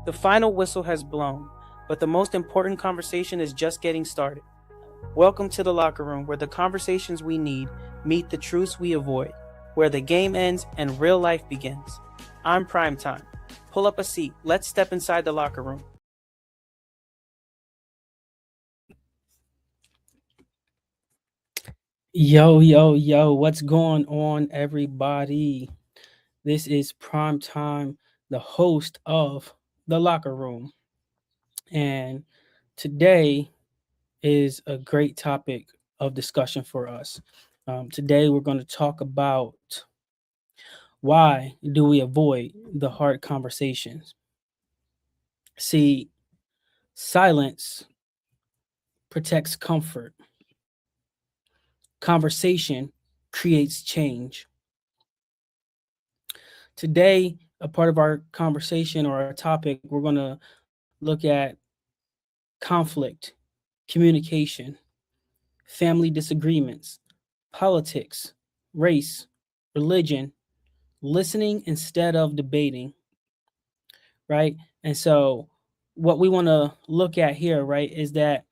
The final whistle has blown, but the most important conversation is just getting started. Welcome to the locker room, where the conversations we need meet the truths we avoid, where the game ends and real life begins. I'm Prime Time. Pull up a seat. Let's step inside the locker room. Yo, yo, yo, what's going on, everybody? This is Prime Time, the host of The Locker Room. And today is a great topic of discussion for us. Today, we're going to talk about why do we avoid the hard conversations? See, silence protects comfort. Conversation creates change. Today, a part of our conversation or our topic, we're going to look at conflict, communication, family disagreements, politics, race, religion, listening instead of debating, right? And so what we want to look at here, right, is that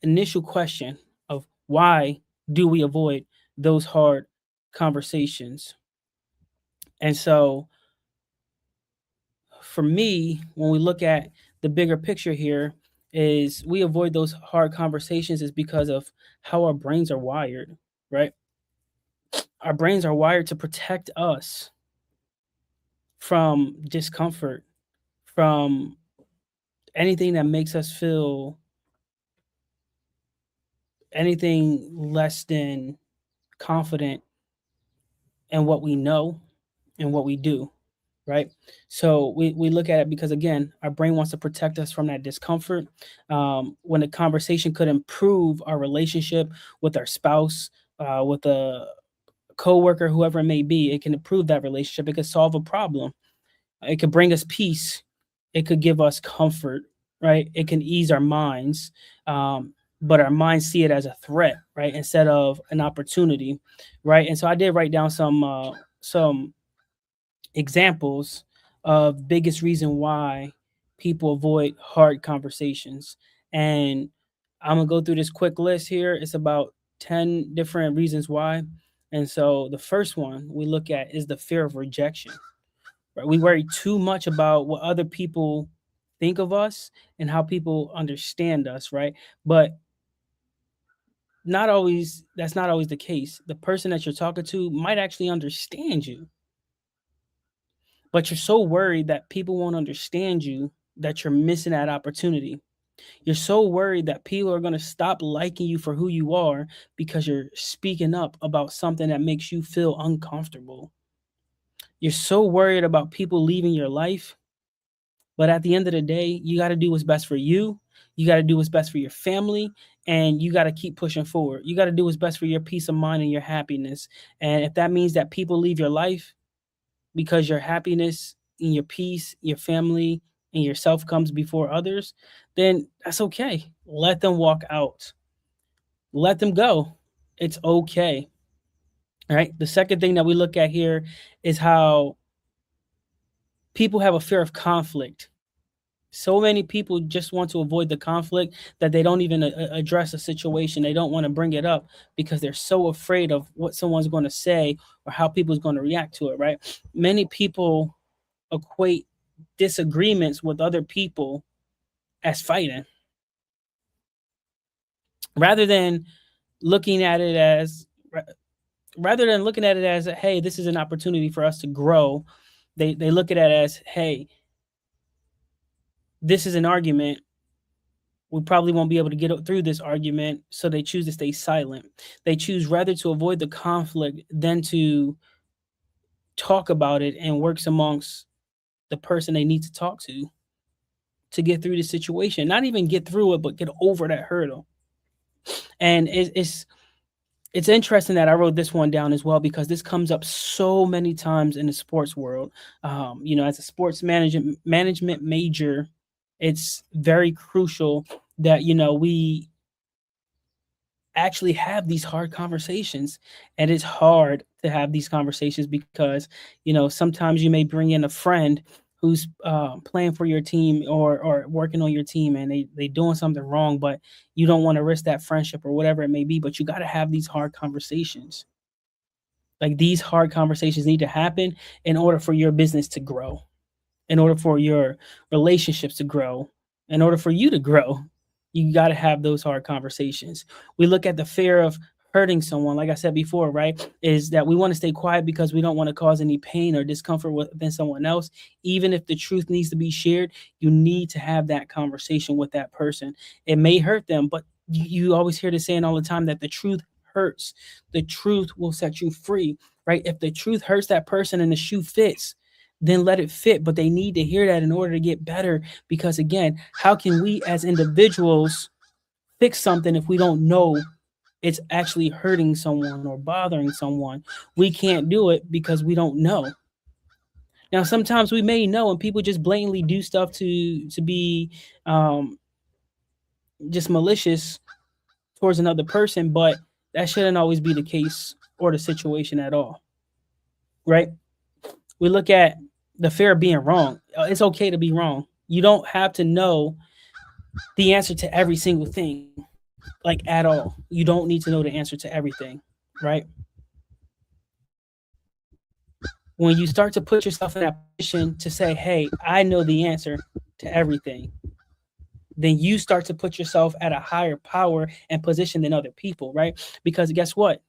initial question of why do we avoid those hard conversations? And so for me, when we look at the bigger picture here, is we avoid those hard conversations is because of how our brains are wired, right? Our brains are wired to protect us from discomfort, from anything that makes us feel anything less than confident in what we know and what we do, right? So we look at it because, again, our brain wants to protect us from that discomfort. When a conversation could improve our relationship with our spouse, with a coworker, whoever it may be, it can improve that relationship. It could solve a problem. It could bring us peace. It could give us comfort, right? It can ease our minds, but our minds see it as a threat, right, instead of an opportunity, right? And so I did write down some examples of biggest reason why people avoid hard conversations. And I'm gonna go through this quick list here. It's about 10 different reasons why. And so the first one we look at is the fear of rejection. Right? We worry too much about what other people think of us and how people understand us, right? But not always that's not always the case. The person that you're talking to might actually understand you, but you're so worried that people won't understand you that you're missing that opportunity. You're so worried that people are going to stop liking you for who you are because you're speaking up about something that makes you feel uncomfortable. You're so worried about people leaving your life, but at the end of the day, you got to do what's best for you. You got to do what's best for your family, and you got to keep pushing forward. You got to do what's best for your peace of mind and your happiness. And if that means that people leave your life because your happiness and your peace, your family, and yourself comes before others, then that's okay. Let them walk out. Let them go. It's okay. All right. The second thing that we look at here is how people have a fear of conflict. So many people just want to avoid the conflict that they don't even address a situation. They don't want to bring it up because they're so afraid of what someone's going to say or how people's going to react to it, right? Many people equate disagreements with other people as fighting rather than looking at it as hey, this is an opportunity for us to grow. They look at it as, hey, this is an argument, we probably won't be able to get through this argument, so they choose to stay silent. They choose rather to avoid the conflict than to talk about it and works amongst the person they need to talk to get through the situation. Not even get through it, but get over that hurdle. And it's interesting that I wrote this one down as well because this comes up so many times in the sports world. As a sports management major, it's very crucial that we actually have these hard conversations. And it's hard to have these conversations because sometimes you may bring in a friend who's playing for your team or working on your team, and they doing something wrong, but you don't want to risk that friendship or whatever it may be, but you got to have these hard conversations. Like, these hard conversations need to happen in order for your business to grow, in order for your relationships to grow, in order for you to grow. You got to have those hard conversations. We look at the fear of hurting someone, like I said before, right? Is that we want to stay quiet because we don't want to cause any pain or discomfort within someone else. Even if the truth needs to be shared, you need to have that conversation with that person. It may hurt them, but you always hear the saying all the time that the truth hurts. The truth will set you free, right? If the truth hurts that person and the shoe fits, then let it fit. But they need to hear that in order to get better. Because again, how can we as individuals fix something if we don't know it's actually hurting someone or bothering someone? We can't do it because we don't know. Now, sometimes we may know, and people just blatantly do stuff to be um, just malicious towards another person, but that shouldn't always be the case or the situation at all, right? We look at the fear of being wrong. It's okay to be wrong. You don't have to know the answer to every single thing, like at all. You don't need to know the answer to everything, right? When you start to put yourself in that position to say, hey, I know the answer to everything, then you start to put yourself at a higher power and position than other people, right? Because guess what?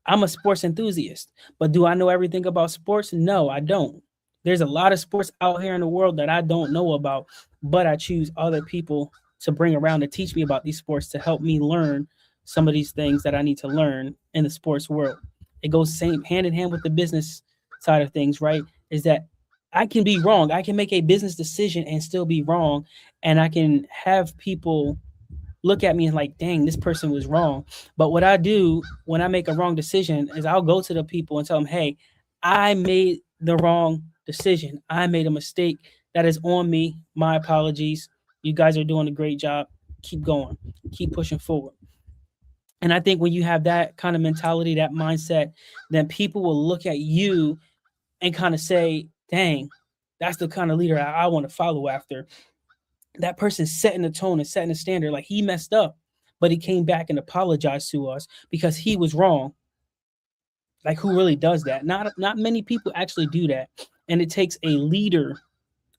I'm a sports enthusiast, but do I know everything about sports? No, I don't. There's a lot of sports out here in the world that I don't know about, but I choose other people to bring around to teach me about these sports to help me learn some of these things that I need to learn in the sports world. It goes same hand in hand with the business side of things, right? Is that I can be wrong. I can make a business decision and still be wrong, and I can have people look at me and like, dang, this person was wrong. But what I do when I make a wrong decision is I'll go to the people and tell them, hey, I made the wrong decision. I made a mistake. That is on me. My apologies. You guys are doing a great job. Keep going. Keep pushing forward. And I think when you have that kind of mentality, that mindset, then people will look at you and kind of say, dang, that's the kind of leader I want to follow after. That person setting the tone and setting the standard. Like, he messed up, but he came back and apologized to us because he was wrong. Like, who really does that? Not many people actually do that. And it takes a leader.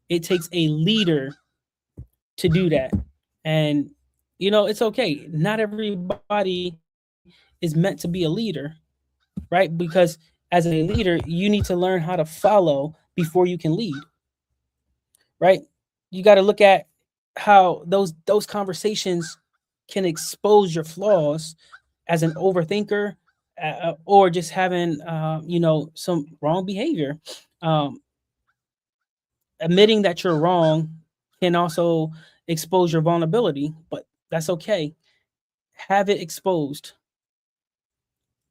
It takes a leader to do that. And it's okay. Not everybody is meant to be a leader, right? Because as a leader, you need to learn how to follow before you can lead, right? You got to look at how those conversations can expose your flaws as an overthinker, or just having some wrong behavior. Um, Admitting that you're wrong can also expose your vulnerability, but that's okay. Have it exposed,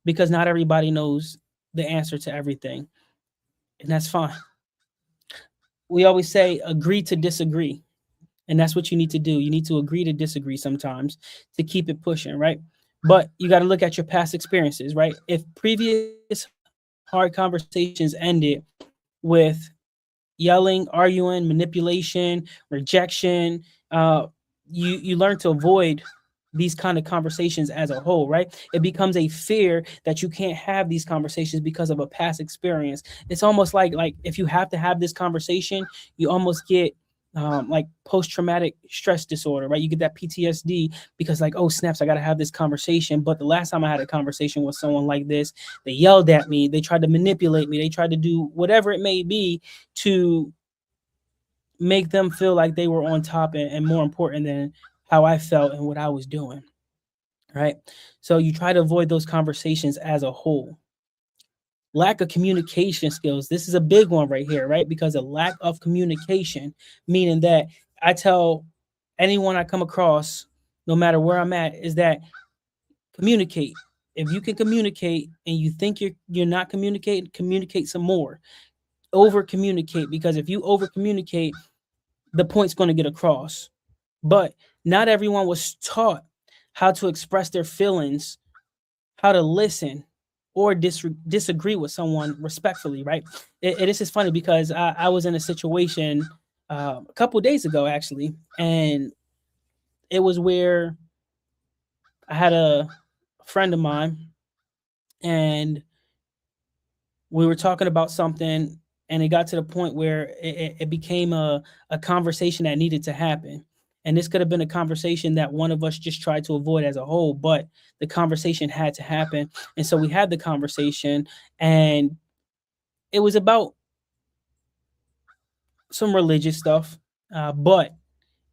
because not everybody knows the answer to everything, and that's fine. We always say agree to disagree. And that's what you need to do. You need to agree to disagree sometimes to keep it pushing, right? But you got to look at your past experiences, right? If previous hard conversations ended with yelling, arguing, manipulation, rejection, you learn to avoid these kind of conversations as a whole, right? It becomes a fear that you can't have these conversations because of a past experience. It's almost like if you have to have this conversation, you almost get like post-traumatic stress disorder, right? You get that PTSD because, like, oh snaps, I got to have this conversation. But the last time I had a conversation with someone like this, they yelled at me, they tried to manipulate me, they tried to do whatever it may be to make them feel like they were on top and more important than how I felt and what I was doing, right? So you try to avoid those conversations as a whole. Lack of communication skills. This is a big one right here, right? Because a lack of communication, meaning that I tell anyone I come across, no matter where I'm at, is that communicate. If you can communicate and you think you're not communicating, communicate some more. Over communicate, because if you over communicate, the point's going to get across. But not everyone was taught how to express their feelings, how to listen, or disagree with someone respectfully, right? This is funny because I was in a situation a couple days ago actually, and it was where I had a friend of mine, and we were talking about something, and it got to the point where it became a conversation that needed to happen. And this could have been a conversation that one of us just tried to avoid as a whole, but the conversation had to happen. And so we had the conversation, and it was about some religious stuff. But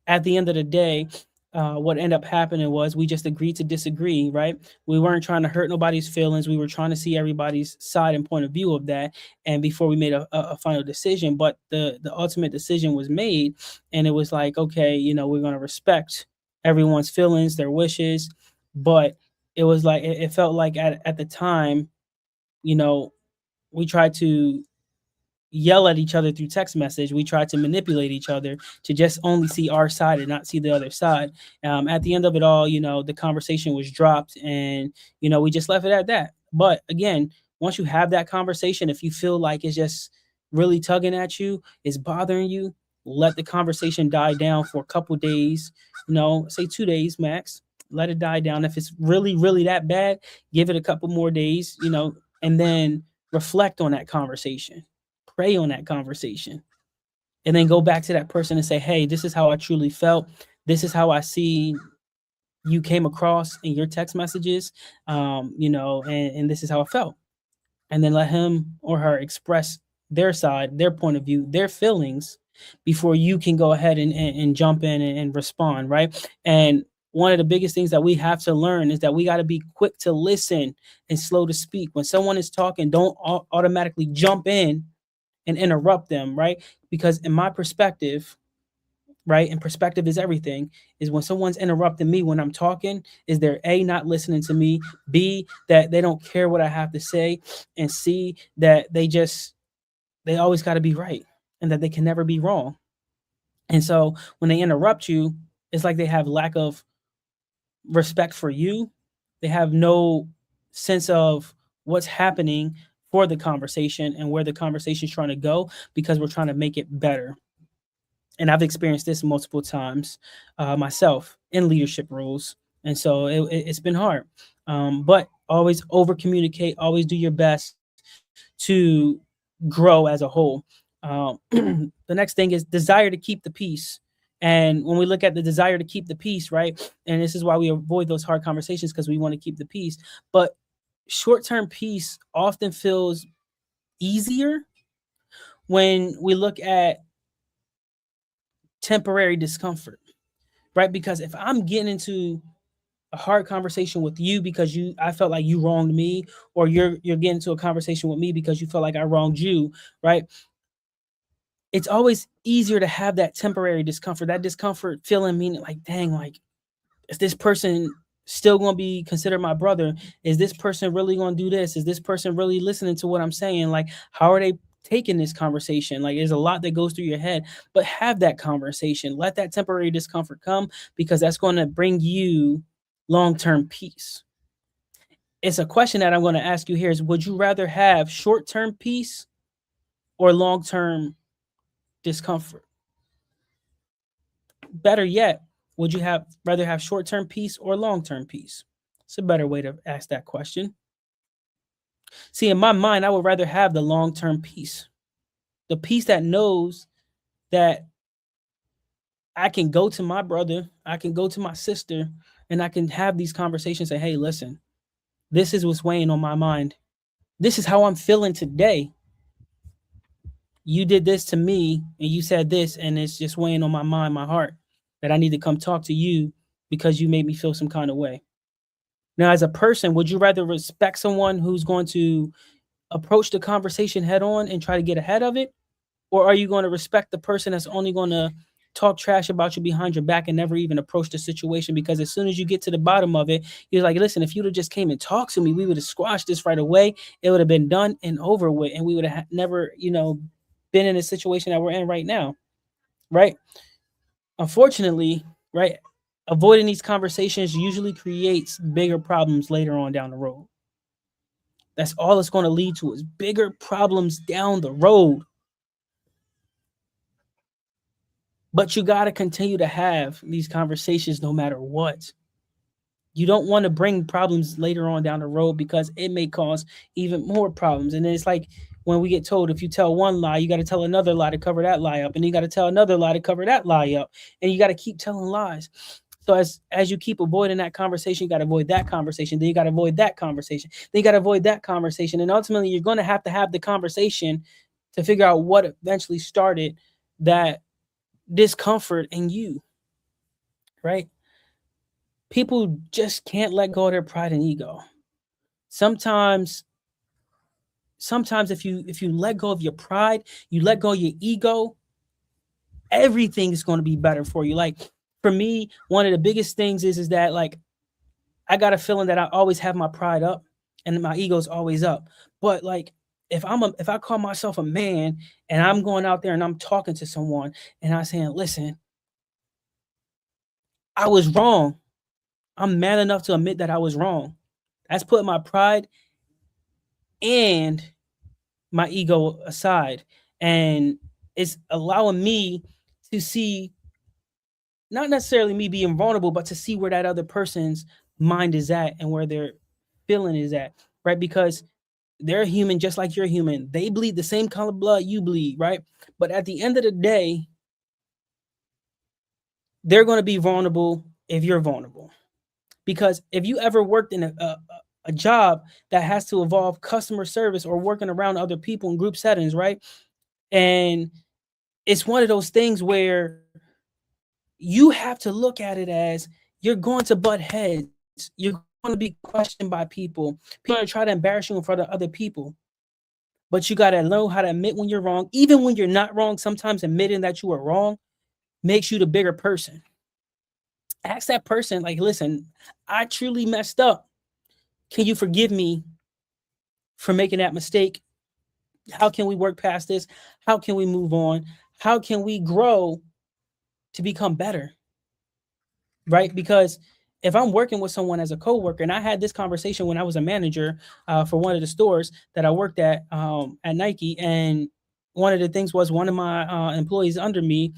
at the end of the day, what ended up happening was we just agreed to disagree, right? We weren't trying to hurt nobody's feelings. We were trying to see everybody's side and point of view of that. And before we made a final decision, but the ultimate decision was made. And it was like, okay, we're going to respect everyone's feelings, their wishes. But it was like, it felt like at the time, you know, we tried to yell at each other through text message. We try to manipulate each other to just only see our side and not see the other side. At the end of it all, the conversation was dropped, and we just left it at that. But again, once you have that conversation, if you feel like it's just really tugging at you, it's bothering you, let the conversation die down for a couple days. Say 2 days max. Let it die down. If it's really, really that bad, give it a couple more days. And then reflect on that conversation, pray on that conversation, and then go back to that person and say, hey, this is how I truly felt. This is how I see you came across in your text messages, and this is how I felt. And then let him or her express their side, their point of view, their feelings before you can go ahead and jump in and respond, right? And one of the biggest things that we have to learn is that we got to be quick to listen and slow to speak. When someone is talking, don't automatically jump in and interrupt them, right? Because in my perspective, right, and perspective is everything, is when someone's interrupting me when I'm talking, is they're A, not listening to me, B, that they don't care what I have to say, and C, that they always got to be right and that they can never be wrong. And so when they interrupt you, it's like they have lack of respect for you. They have no sense of what's happening for the conversation and where the conversation is trying to go, because we're trying to make it better. And I've experienced this multiple times myself in leadership roles. And so it's been hard. But always over communicate, always do your best to grow as a whole. The next thing is desire to keep the peace. And when we look at the desire to keep the peace, right? And this is why we avoid those hard conversations, because we want to keep the peace. But short-term peace often feels easier when we look at temporary discomfort, right? Because if I'm getting into a hard conversation with you because I felt like you wronged me, or you're getting into a conversation with me because you felt like I wronged you, right? It's always easier to have that temporary discomfort, that discomfort feeling, meaning like, dang, like, is this person still going to be considered my brother? Is this person really going to do this? Is this person really listening to what I'm saying? Like, how are they taking this conversation? Like, there's a lot that goes through your head, but have that conversation. Let that temporary discomfort come, because that's going to bring you long-term peace. It's a question that I'm going to ask you here is, would you rather have short-term peace or long-term discomfort? Better yet, would you rather have short-term peace or long-term peace? It's a better way to ask that question. See, in my mind, I would rather have the long-term peace. The peace that knows that I can go to my brother, I can go to my sister, and I can have these conversations and say, hey, listen, this is what's weighing on my mind. This is how I'm feeling today. You did this to me and you said this, and it's just weighing on my mind, my heart, that I need to come talk to you because you made me feel some kind of way. Now, as a person, would you rather respect someone who's going to approach the conversation head on and try to get ahead of it? Or are you going to respect the person that's only going to talk trash about you behind your back and never even approach the situation? Because as soon as you get to the bottom of it, you're like, listen, if you'd have just came and talked to me, we would have squashed this right away. It would have been done and over with, and we would have never, been in a situation that we're in right now, right? Unfortunately, right, avoiding these conversations usually creates bigger problems later on down the road. That's all it's going to lead to is bigger problems down the road. But you got to continue to have these conversations no matter what. You don't want to bring problems later on down the road because it may cause even more problems. And it's like when we get told if you tell one lie, you got to tell another lie to cover that lie up, and you got to tell another lie to cover that lie up, and you got to keep telling lies. So as you keep avoiding that conversation, you got to avoid that conversation. Then you got to avoid that conversation. Then you got to avoid that conversation, and ultimately you're going to have the conversation to figure out what eventually started that discomfort in you, right? People just can't let go of their pride and ego. Sometimes if you let go of your pride, you let go of your ego, everything is going to be better for you. Like for me, one of the biggest things is that like I got a feeling that I always have my pride up and my ego's always up. But like if I call myself a man and I'm going out there and I'm talking to someone and I'm saying, listen, I was wrong. I'm man enough to admit that I was wrong. That's putting my pride and my ego aside. And it's allowing me to see not necessarily me being vulnerable, but to see where that other person's mind is at and where their feeling is at, right? Because they're human just like you're human. They bleed the same color blood you bleed, right? But at the end of the day, they're going to be vulnerable if you're vulnerable. Because if you ever worked in a job that has to involve customer service or working around other people in group settings, right? And it's one of those things where you have to look at it as you're going to butt heads. You're going to be questioned by people. People are going to try to embarrass you in front of other people. But you got to know how to admit when you're wrong. Even when you're not wrong, sometimes admitting that you are wrong makes you the bigger person. Ask that person, like, listen, I truly messed up. Can you forgive me for making that mistake? How can we work past this? How can we move on? How can we grow to become better? Right? Because if I'm working with someone as a coworker, and I had this conversation when I was a manager for one of the stores that I worked at Nike, and one of the things was one of my employees under me,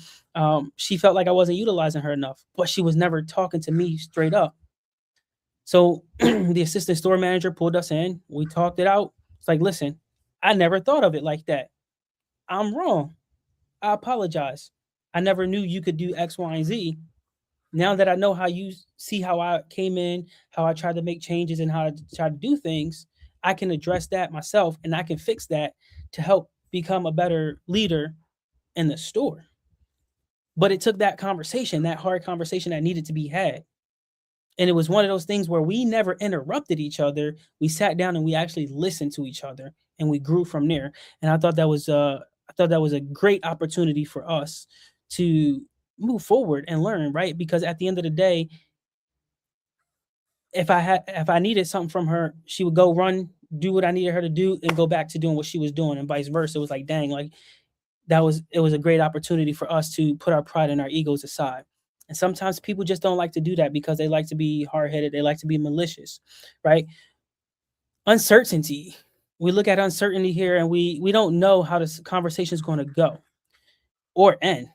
she felt like I wasn't utilizing her enough, but she was never talking to me straight up. So the assistant store manager pulled us in. We talked it out. It's like, listen, I never thought of it like that. I'm wrong. I apologize. I never knew you could do X, Y, and Z. Now that I know how you see how I came in, how I tried to make changes and how I try to do things, I can address that myself and I can fix that to help become a better leader in the store. But it took that conversation, that hard conversation that needed to be had. And it was one of those things where we never interrupted each other. We sat down and we actually listened to each other and we grew from there. And I thought that was a great opportunity for us to move forward and learn, right? Because at the end of the day, if I needed something from her, she would go run, do what I needed her to do, and go back to doing what she was doing, and vice versa. It was like, dang, like it was a great opportunity for us to put our pride and our egos aside. And sometimes people just don't like to do that because they like to be hard-headed, they like to be malicious, right? Uncertainty. We look at uncertainty here and we don't know how this conversation is going to go or end.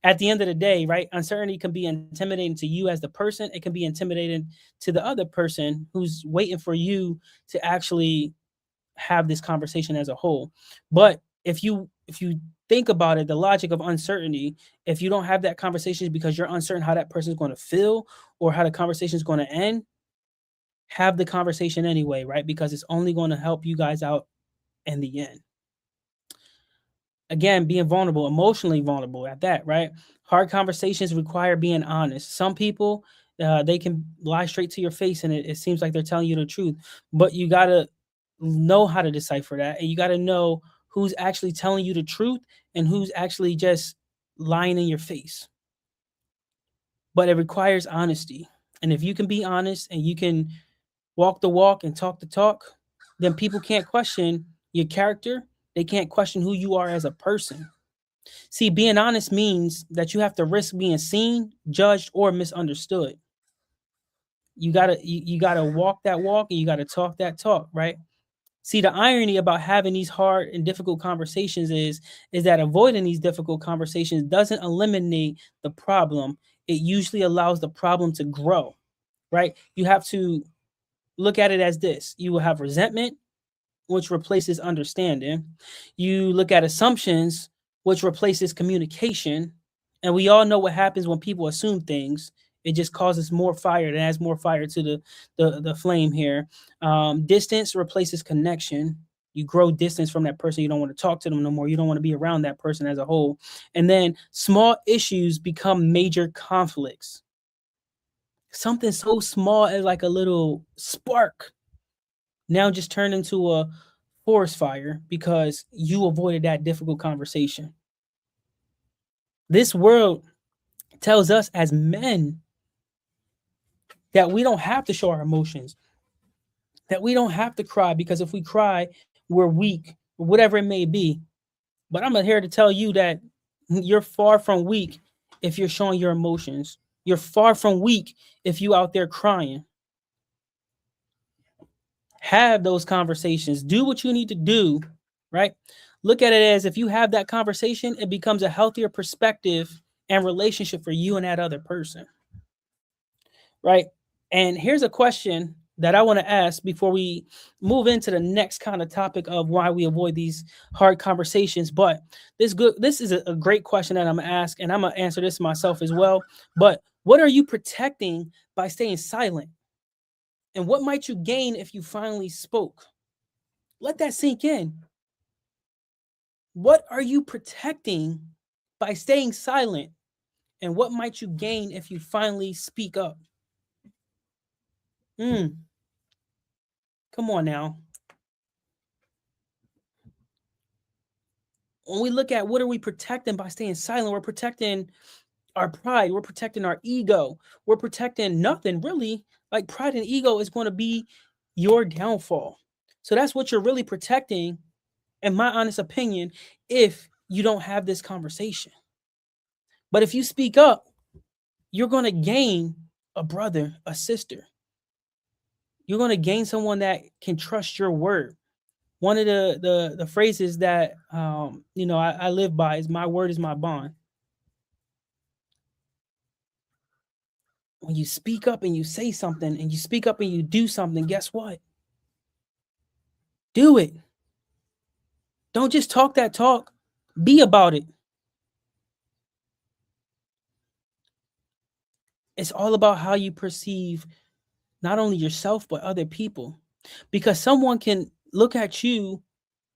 At the end of the day, right? Uncertainty can be intimidating to you as the person. It can be intimidating to the other person who's waiting for you to actually have this conversation as a whole. But if you think about it, the logic of uncertainty, if you don't have that conversation because you're uncertain how that person is going to feel or how the conversation is going to end, have the conversation anyway, right? Because it's only going to help you guys out in the end. Again, being vulnerable, emotionally vulnerable at that, right? Hard conversations require being honest. Some people, they can lie straight to your face and it seems like they're telling you the truth, but you got to know how to decipher that. And you got to know who's actually telling you the truth and who's actually just lying in your face. But it requires honesty. And if you can be honest and you can walk the walk and talk the talk, then people can't question your character. They can't question who you are as a person. See, being honest means that you have to risk being seen, judged, or misunderstood. You gotta walk that walk and you gotta talk that talk, right? See, the irony about having these hard and difficult conversations is that avoiding these difficult conversations doesn't eliminate the problem. It usually allows the problem to grow, right? You have to look at it as this. You will have resentment, which replaces understanding. You look at assumptions, which replaces communication. And we all know what happens when people assume things. It just causes more fire. It adds more fire to the flame here. Distance replaces connection. You grow distance from that person. You don't want to talk to them no more. You don't want to be around that person as a whole. And then small issues become major conflicts. Something so small as like a little spark now just turned into a forest fire because you avoided that difficult conversation. This world tells us as men that we don't have to show our emotions, that we don't have to cry, because if we cry, we're weak, or whatever it may be. But I'm here to tell you that you're far from weak if you're showing your emotions. You're far from weak if you out there crying. Have those conversations. Do what you need to do, right? Look at it as if you have that conversation, it becomes a healthier perspective and relationship for you and that other person, right? And here's a question that I want to ask before we move into the next kind of topic of why we avoid these hard conversations. But this is a great question that I'm gonna ask, and I'm gonna answer this myself as well. But what are you protecting by staying silent? And what might you gain if you finally spoke? Let that sink in. What are you protecting by staying silent? And what might you gain if you finally speak up? Come on now. When we look at what are we protecting by staying silent, we're protecting our pride, we're protecting our ego, we're protecting nothing really. Like pride and ego is going to be your downfall. So that's what you're really protecting, in my honest opinion, if you don't have this conversation. But if you speak up, you're going to gain a brother, a sister. You're going to gain someone that can trust your word. One of the phrases that I live by is my word is my bond. When you speak up and you say something and you speak up and you do something, guess what? Do it. Don't just talk that talk. Be about it. It's all about how you perceive not only yourself, but other people. Because someone can look at you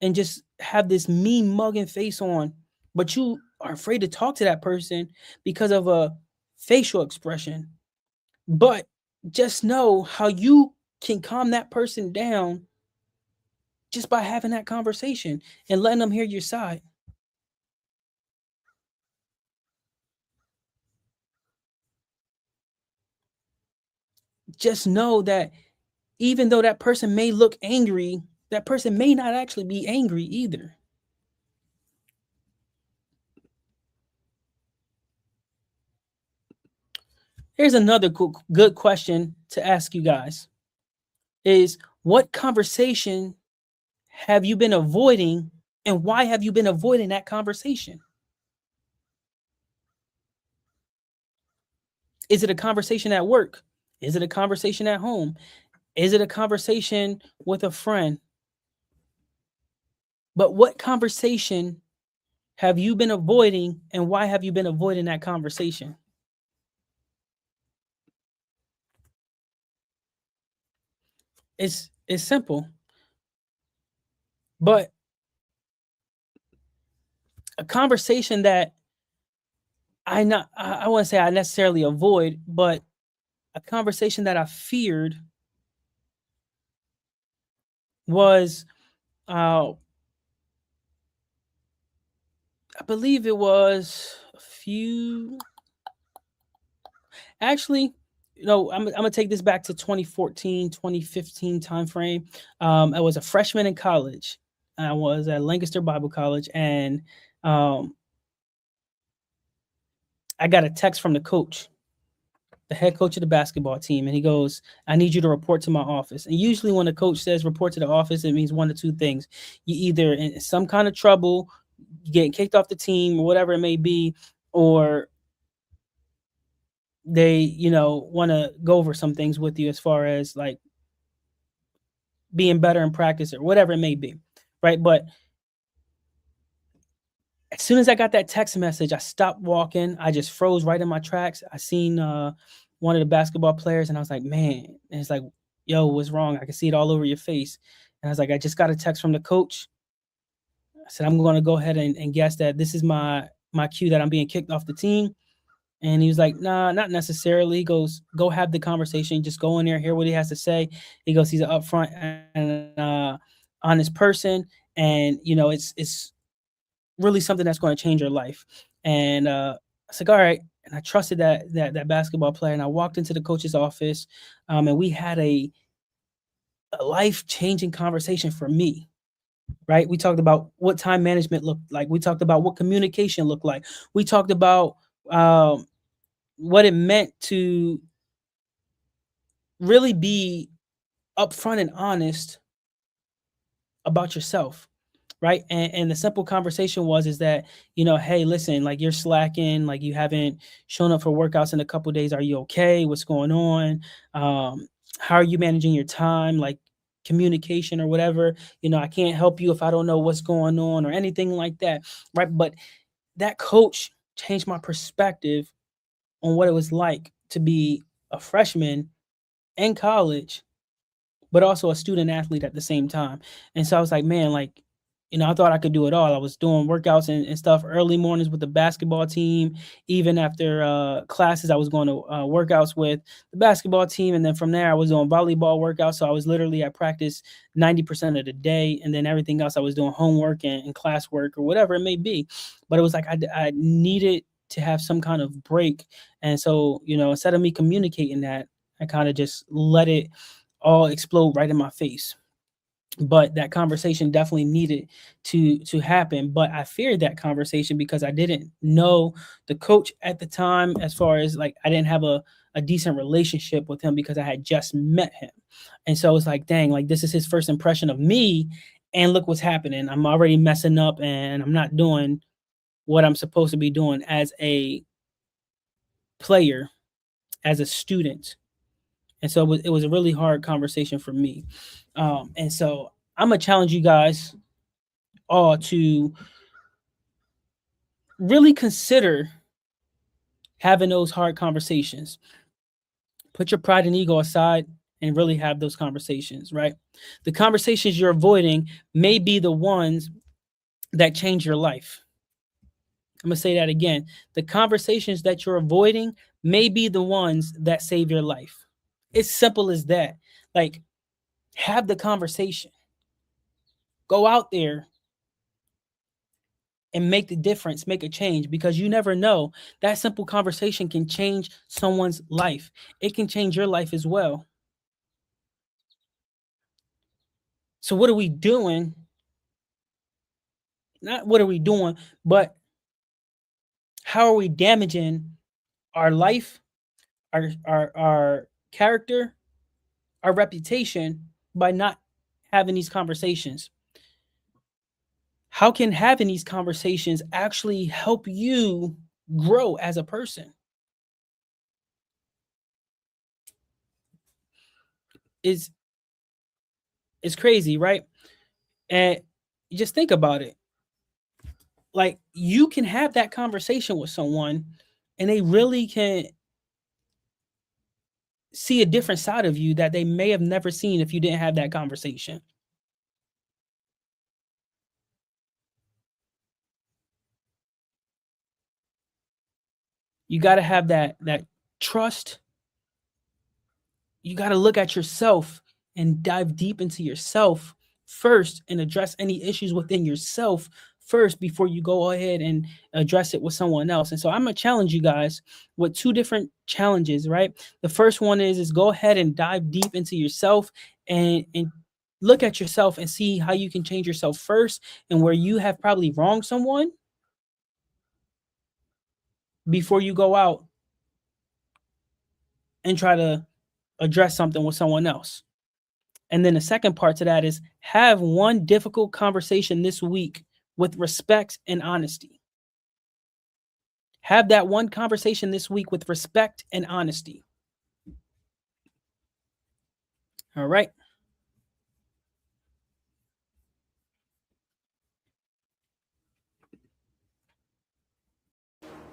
and just have this mean mugging face on, but you are afraid to talk to that person because of a facial expression. But just know how you can calm that person down just by having that conversation and letting them hear your side. Just know that even though that person may look angry, that person may not actually be angry either. Here's another good question to ask you guys is what conversation have you been avoiding and why have you been avoiding that conversation? Is it a conversation at work? Is it a conversation at home? Is it a conversation with a friend? But what conversation have you been avoiding and why have you been avoiding that conversation? It's simple. But a conversation that I wouldn't say I necessarily avoid, but a conversation that I feared was I believe it was a few. Actually, I'm gonna take this back to 2014, 2015 timeframe. I was a freshman in college. I was at Lancaster Bible College, and I got a text from the coach the head coach of the basketball team, and he goes, I need you to report to my office. And usually when a coach says report to the office, it means one of two things. You either in some kind of trouble, getting kicked off the team or whatever it may be, or they, want to go over some things with you as far as like being better in practice or whatever it may be. Right. But as soon as I got that text message, I stopped walking. I just froze right in my tracks. I seen one of the basketball players, and I was like, man. And it's like, yo, what's wrong? I can see it all over your face. And I was like, I just got a text from the coach. I said, I'm going to go ahead and guess that this is my cue that I'm being kicked off the team. And he was like, nah, not necessarily. He goes, go have the conversation. Just go in there, hear what he has to say. He goes, he's an upfront and honest person. And, it's really something that's going to change your life. And I was like, all right. And I trusted that basketball player. And I walked into the coach's office, and we had a life changing conversation for me. Right? We talked about what time management looked like. We talked about what communication looked like. We talked about what it meant to really be upfront and honest about yourself. Right. And the simple conversation is that, hey, listen, like you're slacking, like you haven't shown up for workouts in a couple of days. Are you okay? What's going on? How are you managing your time? Like communication or whatever, I can't help you if I don't know what's going on or anything like that. Right. But that coach changed my perspective on what it was like to be a freshman in college, but also a student athlete at the same time. And so I was like, man, like, I thought I could do it all. I was doing workouts and stuff early mornings with the basketball team. Even after classes, I was going to workouts with the basketball team. And then from there, I was doing volleyball workouts. So I was literally at practice 90% of the day. And then everything else, I was doing homework and classwork or whatever it may be. But it was like I needed to have some kind of break. And so, instead of me communicating that, I kind of just let it all explode right in my face. But that conversation definitely needed to happen. But I feared that conversation because I didn't know the coach at the time, as far as like I didn't have a decent relationship with him because I had just met him. And so it's like, dang, like this is his first impression of me. And look what's happening. I'm already messing up and I'm not doing what I'm supposed to be doing as a player, as a student. And so it was a really hard conversation for me. And so I'm gonna challenge you guys all to really consider having those hard conversations. Put your pride and ego aside and really have those conversations, right? The conversations you're avoiding may be the ones that change your life. I'm gonna say that again. The conversations that you're avoiding may be the ones that save your life. It's simple as that. Like, have the conversation. Go out there and make the difference, make a change, because you never know. That simple conversation can change someone's life. It can change your life as well. So what are we doing? Not what are we doing, but how are we damaging our life, our character, our reputation by not having these conversations? How can having these conversations actually help you grow as a person? Is it's crazy, right? And just think about it. Like you can have that conversation with someone and they really can see a different side of you that they may have never seen if you didn't have that conversation. You got to have that trust. You got to look at yourself and dive deep into yourself first and address any issues within yourself first before you go ahead and address it with someone else. And so I'm going to challenge you guys with two different challenges, right? The first one is go ahead and dive deep into yourself and look at yourself and see how you can change yourself first, and where you have probably wronged someone before you go out and try to address something with someone else. And then the second part to that is have one difficult conversation this week with respect and honesty. Have that one conversation this week with respect and honesty. All right.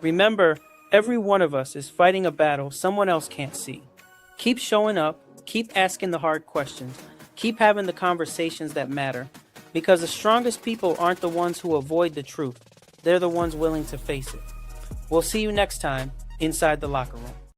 Remember, every one of us is fighting a battle someone else can't see. Keep showing up, keep asking the hard questions, keep having the conversations that matter, because the strongest people aren't the ones who avoid the truth. They're the ones willing to face it. We'll see you next time inside the locker room.